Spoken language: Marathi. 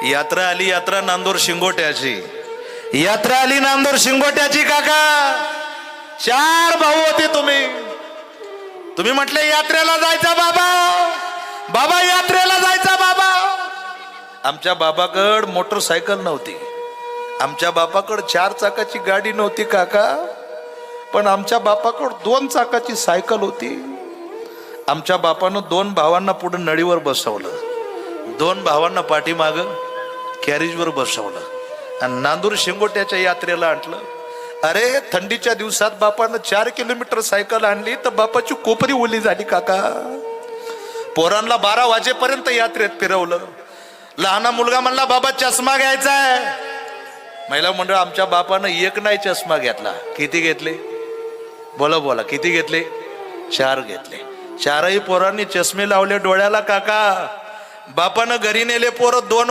यात्रा आली, यात्रा नांदूर शिंगोट्याची यात्रा आली, नांदूर शिंगोट्याची. काका 4 भाऊ होते तुम्ही म्हटले यात्रेला जायचा बाबा, बाबा यात्रेला जायचा बाबा. आमच्या बाबाकड मोटरसायकल नव्हती, आमच्या बापाकड 4 चाकाची गाडी नव्हती काका, पण आमच्या बापाकड 2 चाकाची सायकल होती. आमच्या बापानं 2 भावांना पुढे नळीवर बसवलं, 2 भावांना पाठीमाग कॅरेजवर बसवलं आणि नांदूर शिंगोट्याच्या यात्रेला आणलं. अरे थंडीच्या दिवसात बापानं 4 किलोमीटर सायकल आणली तर बापाची कोपरी ओली झाली काका. पोरांना 12 वाजेपर्यंत यात्रेत फिरवलं. लहाना मुलगा म्हणला बाबा चष्मा घ्यायचा आहे. महिला मंडळ आमच्या बापानं 1 नाही चष्मा घेतला. किती घेतले बोला बोला, किती घेतले? 4 घेतले. 4ही पोरांनी चष्मे लावले डोळ्याला काका. बापानं घरी नेले पोरं 2